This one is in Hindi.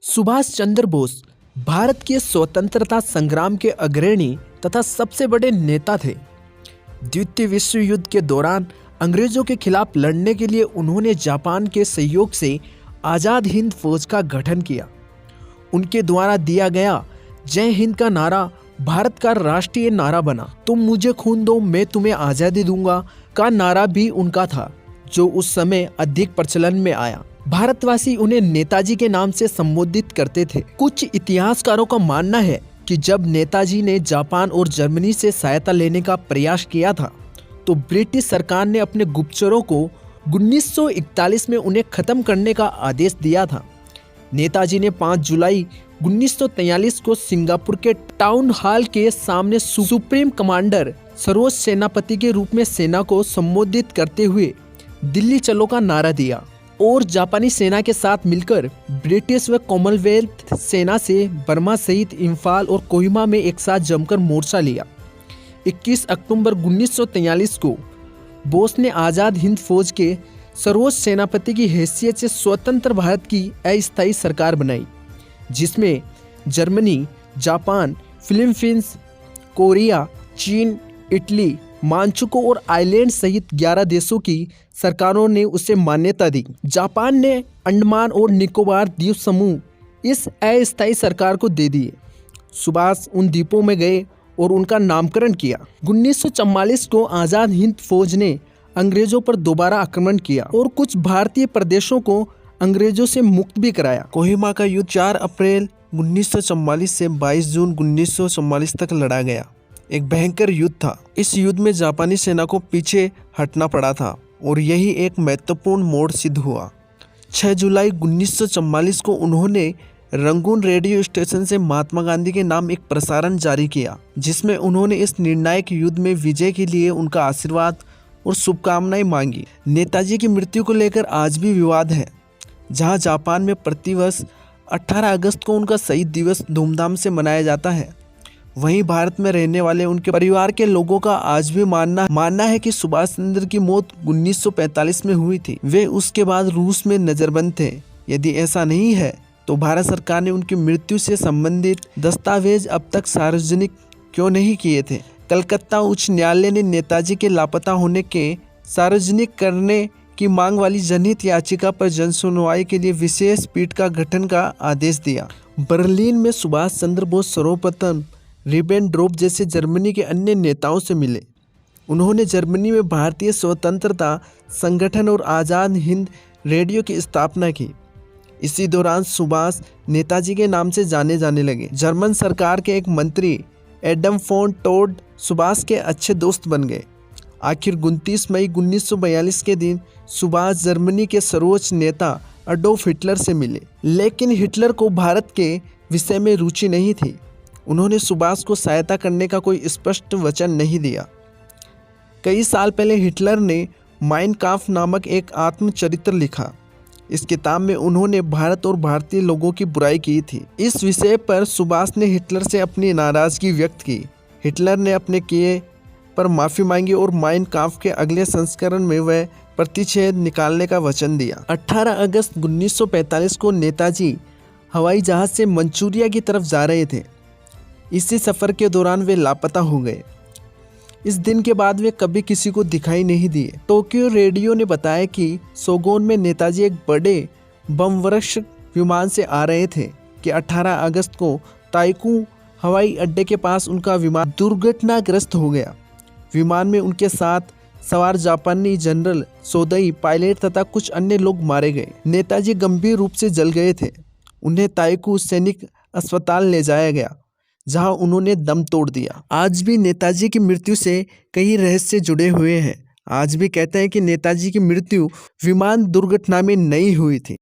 सुभाष चंद्र बोस भारत के स्वतंत्रता संग्राम के अग्रणी तथा सबसे बड़े नेता थे। द्वितीय विश्व युद्ध के दौरान अंग्रेजों के खिलाफ लड़ने के लिए उन्होंने जापान के सहयोग से आज़ाद हिंद फौज का गठन किया। उनके द्वारा दिया गया जय हिंद का नारा भारत का राष्ट्रीय नारा बना। तुम मुझे खून दो मैं तुम्हें आज़ादी दूंगा का नारा भी उनका था, जो उस समय अधिक प्रचलन में आया। भारतवासी उन्हें नेताजी के नाम से संबोधित करते थे। कुछ इतिहासकारों का मानना है कि जब नेताजी ने जापान और जर्मनी से सहायता लेने का प्रयास किया था, तो ब्रिटिश सरकार ने अपने गुप्तचरों को 1941 में उन्हें खत्म करने का आदेश दिया था। नेताजी ने 5 जुलाई 1943 को सिंगापुर के टाउन हॉल के सामने सुप्रीम कमांडर सर्वोच्च सेनापति के रूप में सेना को संबोधित करते हुए दिल्ली चलो का नारा दिया और जापानी सेना के साथ मिलकर ब्रिटिश व कॉमनवेल्थ सेना से बर्मा सहित इम्फाल और कोहिमा में एक साथ जमकर मोर्चा लिया। 21 अक्टूबर 1943 को बोस ने आज़ाद हिंद फौज के सर्वोच्च सेनापति की हैसियत से स्वतंत्र भारत की अस्थायी सरकार बनाई, जिसमें जर्मनी, जापान, फिलीपींस, कोरिया, चीन, इटली, मांचुको और आइलैंड सहित 11 देशों की सरकारों ने उसे मान्यता दी। जापान ने अंडमान और निकोबार द्वीप समूह इस अस्थायी सरकार को दे दिए। सुभाष उन द्वीपों में गए और उनका नामकरण किया। 1944 को आज़ाद हिंद फौज ने अंग्रेजों पर दोबारा आक्रमण किया और कुछ भारतीय प्रदेशों को अंग्रेजों से मुक्त भी कराया। कोहिमा का युद्ध 4 अप्रैल 1944 से 22 जून 1944 तक लड़ा गया। एक भयंकर युद्ध था। इस युद्ध में जापानी सेना को पीछे हटना पड़ा था और यही एक महत्वपूर्ण मोड़ सिद्ध हुआ। 6 जुलाई 1944 को उन्होंने रंगून रेडियो स्टेशन से महात्मा गांधी के नाम एक प्रसारण जारी किया, जिसमें उन्होंने इस निर्णायक युद्ध में विजय के लिए उनका आशीर्वाद और शुभकामनाएं मांगी। नेताजी की मृत्यु को लेकर आज भी विवाद है। जहां जापान में प्रतिवर्ष 18 अगस्त को उनका शहीद दिवस धूमधाम से मनाया जाता है, वहीं भारत में रहने वाले उनके परिवार के लोगों का आज भी मानना है कि सुभाष चंद्र की मौत 1945 में हुई थी। वे उसके बाद रूस में नजरबंद थे। यदि ऐसा नहीं है तो भारत सरकार ने उनकी मृत्यु से संबंधित दस्तावेज अब तक सार्वजनिक क्यों नहीं किए थे। कलकत्ता उच्च न्यायालय ने नेताजी के लापता होने के सार्वजनिक करने की मांग वाली जनहित याचिका पर जन सुनवाई के लिए विशेष पीठ का गठन का आदेश दिया। बर्लिन में सुभाष चंद्र बोस सर्वप्रथम रिबेनट्रोप जैसे जर्मनी के अन्य नेताओं से मिले। उन्होंने जर्मनी में भारतीय स्वतंत्रता संगठन और आज़ाद हिंद रेडियो की स्थापना की। इसी दौरान सुभाष नेताजी के नाम से जाने लगे। जर्मन सरकार के एक मंत्री एडम फोन टोड सुभाष के अच्छे दोस्त बन गए। आखिर 29 मई 1942 के दिन सुभाष जर्मनी के सर्वोच्च नेता अडोल्फ हिटलर से मिले, लेकिन हिटलर को भारत के विषय में रुचि नहीं थी। उन्होंने सुभाष को सहायता करने का कोई स्पष्ट वचन नहीं दिया। कई साल पहले हिटलर ने माइन काम्फ नामक एक आत्मचरित्र लिखा। इस किताब में उन्होंने भारत और भारतीय लोगों की बुराई की थी। इस विषय पर सुभाष ने हिटलर से अपनी नाराजगी व्यक्त की। हिटलर ने अपने किए पर माफ़ी मांगी और माइन काम्फ के अगले संस्करण में वह प्रतिषेध निकालने का वचन दिया। 18 अगस्त 1945 को नेताजी हवाई जहाज़ से मंचूरिया की तरफ जा रहे थे। इसी सफ़र के दौरान वे लापता हो गए। इस दिन के बाद वे कभी किसी को दिखाई नहीं दिए। टोक्यो रेडियो ने बताया कि सोगोन में नेताजी एक बड़े बमवर्ष विमान से आ रहे थे कि 18 अगस्त को ताइकू हवाई अड्डे के पास उनका विमान दुर्घटनाग्रस्त हो गया। विमान में उनके साथ सवार जापानी जनरल सोदई, पायलट तथा कुछ अन्य लोग मारे गए। नेताजी गंभीर रूप से जल गए थे। उन्हें ताइकू सैनिक अस्पताल ले जाया गया, जहां उन्होंने दम तोड़ दिया। आज भी नेताजी की मृत्यु से कई रहस्य जुड़े हुए हैं। आज भी कहते हैं कि नेताजी की मृत्यु विमान दुर्घटना में नहीं हुई थी।